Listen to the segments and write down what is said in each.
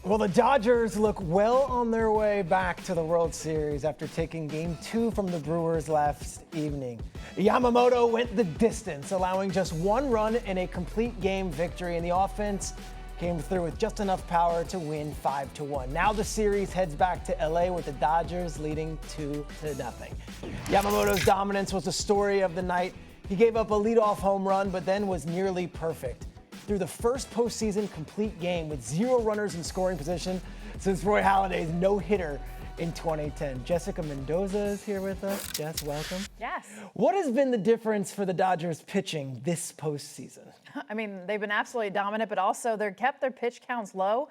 Well, the Dodgers look well on their way back to the World Series after taking Game 2 from the Brewers last evening. Yamamoto went the distance, allowing just one run in a complete game victory, and the offense came through with just enough power to win 5-1. Now the series heads back to LA with the Dodgers leading 2-0. Yamamoto's dominance was the story of the night. He gave up a leadoff home run, but then was nearly perfect. Through the first postseason complete game with 0 runners in scoring position since Roy Halladay's no-hitter in 2010. Jessica Mendoza is here with us. Jess, welcome. Yes. What has been the difference for the Dodgers pitching this postseason? I mean, they've been absolutely dominant, but also they've kept their pitch counts low.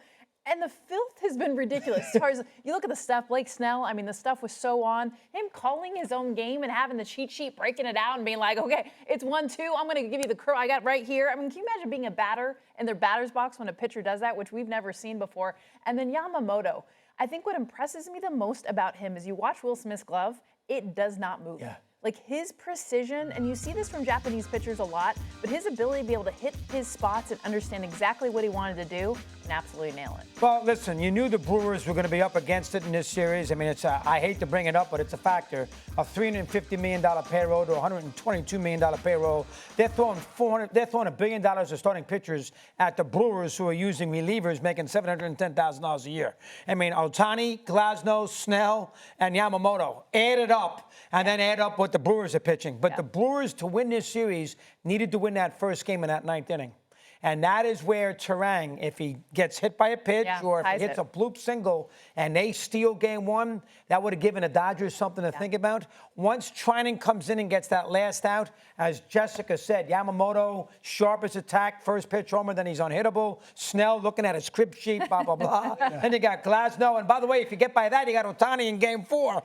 And the filth has been ridiculous. As far as you look at the stuff, Blake Snell, I mean, the stuff was so on. Him calling his own game and having the cheat sheet, breaking it out and being like, okay, it's 1-2. I'm going to give you the curl I got right here. I mean, can you imagine being a batter in their batter's box when a pitcher does that, which we've never seen before? And then Yamamoto. I think what impresses me the most about him is you watch Will Smith's glove, it does not move. Yeah. Like his precision, and you see this from Japanese pitchers a lot, but his ability to be able to hit his spots and understand exactly what he wanted to do and absolutely nail it. Well, listen, you knew the Brewers were going to be up against it in this series. I mean, it's I hate to bring it up, but it's a factor. A $350 million payroll to a $122 million payroll. They're throwing $1 billion of starting pitchers at the Brewers, who are using relievers, making $710,000 a year. I mean, Ohtani, Glasnow, Snell, and Yamamoto. Add it up, and then add up what the Brewers are pitching. But the Brewers, to win this series, needed to win that first game in that 9th inning. And that is where Terang, if he gets hit by a pitch or if he hits a bloop single and they steal game 1, that would have given the Dodgers something to think about. Once Trinan comes in and gets that last out, as Jessica said, Yamamoto, sharpest attack, first pitch homer, then he's unhittable. Snell looking at his script sheet, blah, blah, blah. Then you got Glasnow. And by the way, if you get by that, you got Ohtani in game 4.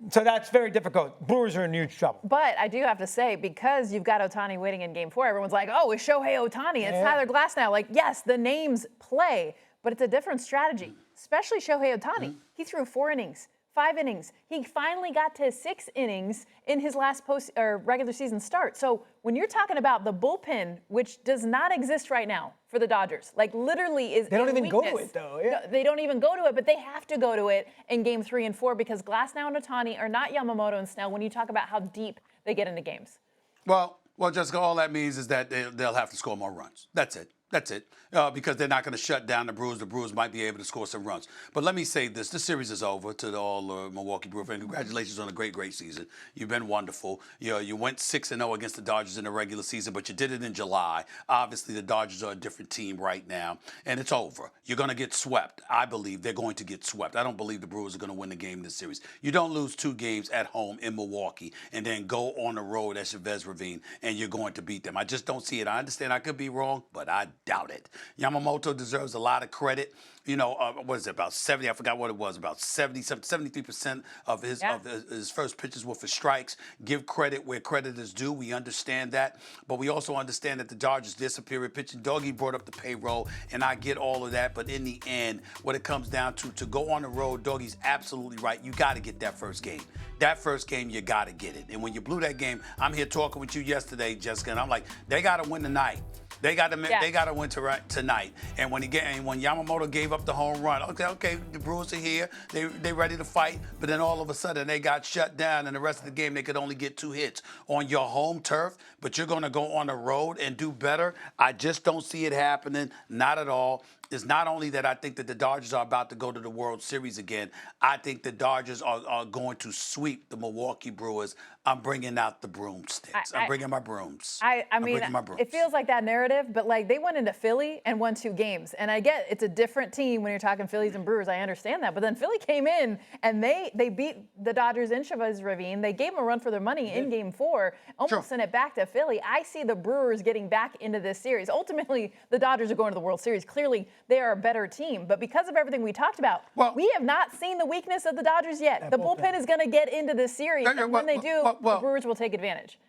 So that's very difficult. Brewers are in huge trouble. But I do have to say, because you've got Ohtani waiting in game 4, everyone's like, oh, it's Shohei Ohtani. It's Tyler Glasnow. Like, yes, the names play, but it's a different strategy, especially Shohei Ohtani. He threw 4 innings, 5 innings. He finally got to 6 innings in his last regular season start. So when you're talking about the bullpen, which does not exist right now for the Dodgers, like literally is they don't even weakness. go to it though. No, they don't even go to it, but they have to go to it in game 3 and 4 because Glasnow and Ohtani are not Yamamoto and Snell when you talk about how deep they get into games. Well, Jessica, all that means is that they'll have to score more runs. That's it. That's it. Because they're not going to shut down the Brewers. The Brewers might be able to score some runs. But let me say this. The series is over to all Milwaukee Brewers fans. Congratulations on a great, great season. You've been wonderful. You went 6-0 against the Dodgers in the regular season, but you did it in July. Obviously, the Dodgers are a different team right now, and it's over. You're going to get swept. I believe they're going to get swept. I don't believe the Brewers are going to win the game in this series. You don't lose 2 games at home in Milwaukee and then go on the road at Chavez Ravine, and you're going to beat them. I just don't see it. I understand I could be wrong, but I doubt it. Yamamoto deserves a lot of credit. You know, what is it, about 70, I forgot what it was, about 73% of his first pitches were for strikes. Give credit where credit is due. We understand that. But we also understand that the Dodgers, they're superior pitching. Doggy brought up the payroll, and I get all of that. But in the end, what it comes down to go on the road, Doggy's absolutely right. You got to get that first game. That first game, you got to get it. And when you blew that game, I'm here talking with you yesterday, Jessica, and I'm like, they got to win tonight. They got to win tonight. And when Yamamoto gave up the home run, okay, the Brewers are here. They ready to fight. But then all of a sudden they got shut down, and the rest of the game they could only get 2 hits on your home turf. But you're going to go on the road and do better. I just don't see it happening. Not at all. It's not only that I think that the Dodgers are about to go to the World Series again. I think the Dodgers are going to sweep the Milwaukee Brewers. I'm bringing out the broomsticks. I'm bringing my brooms. I mean, it feels like that narrative, but like they went into Philly and won 2 games. And I get it's a different team when you're talking Phillies and Brewers. I understand that. But then Philly came in and they beat the Dodgers in Chavez Ravine. They gave them a run for their money in game 4, almost sent it back to Philly. I see the Brewers getting back into this series. Ultimately, the Dodgers are going to the World Series. Clearly, they are a better team. But because of everything we talked about, we have not seen the weakness of the Dodgers yet. The bullpen is going to get into this series. And when they do, the Brewers will take advantage.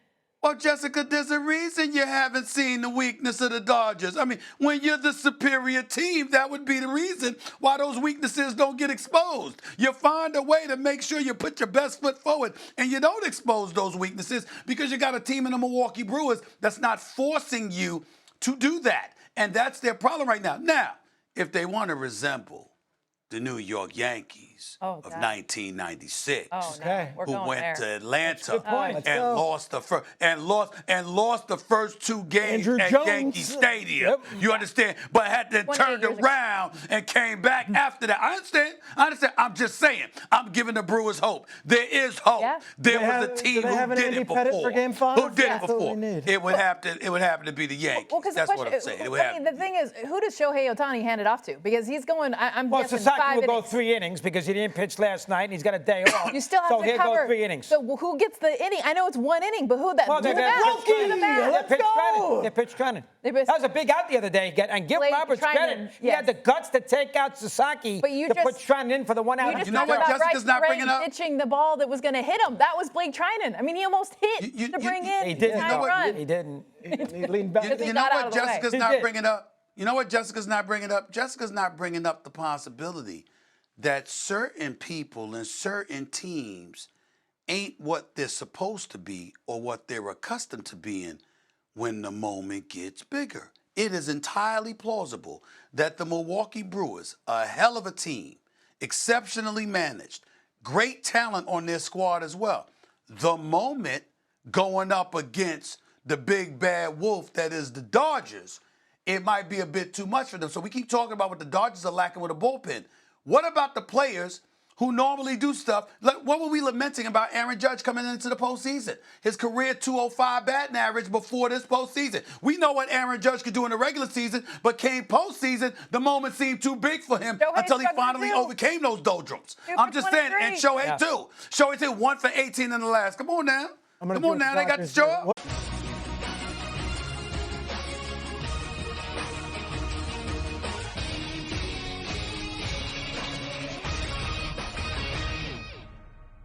Well, Jessica, there's a reason you haven't seen the weakness of the Dodgers. I mean, when you're the superior team, that would be the reason why those weaknesses don't get exposed. You find a way to make sure you put your best foot forward and you don't expose those weaknesses because you got a team in the Milwaukee Brewers that's not forcing you to do that. And that's their problem right now. Now, if they want to resemble the New York Yankees Oh, of God. 1996. Oh, no. Okay. We're Who going went there. to Atlanta Let's and go. lost the first lost the first 2 games Andrew at Jones. Yankee Stadium. Yep. You understand? But had then 28 turned years ago. around and came back after that. I understand. I'm just saying. I'm giving the Brewers hope. There is hope. Yeah. There Do they was have- a do team they have who an did Andy it Pettitte before. for Game 5? Who did That's it what before? we need. It would have to be the Yankees. Well, because the That's what question, I'm saying. It would I have mean, to the be. thing is, who does Shohei Ohtani hand it off to? Because he's going, I'm Well, guessing Sasaki 5 will go innings. 3 innings because he didn't pitch last night and he's got a day off. You still have so to he'll cover. go 3 innings. So who gets the inning? I know it's 1 inning, but who that? Well, who they're the bat? pitch Who the running. bat? Let's They're pitch go. running. They're pitch running. They That was a big out the other day. And give Blake Roberts Trinan, credit. He yes. had the guts to take out Sasaki But you to just- put Trinan in for the 1 out. You just You know talked what about Jessica's Bryce not bringing Gray up? pitching the ball that was going to hit him. That was Blake Trinan. I mean, he almost hit You- to bring in He the didn't. tying what? run. He didn't. He leaned back. He You know got out what of the way. Jessica's He not did. bringing up? You know what Jessica's not bringing up? Jessica's not bringing up the possibility that certain people and certain teams ain't what they're supposed to be or what they're accustomed to being when the moment gets bigger. It is entirely plausible that the Milwaukee Brewers, a hell of a team, exceptionally managed, great talent on their squad as well, the moment going up against the big bad wolf that is the Dodgers, it might be a bit too much for them. So we keep talking about what the Dodgers are lacking with a bullpen. What about the players who normally do stuff? Like, what were we lamenting about Aaron Judge coming into the postseason? His career 205 batting average before this postseason. We know what Aaron Judge could do in the regular season, but came postseason, the moment seemed too big for him Shohei until he struggled finally too. overcame those doldrums. 2 I'm for just saying, and 23. Shohei too. Shohei hit 1 for 18 in the last. Come on now. I'm gonna Come do on what now. They got to Dodgers show do. up. What-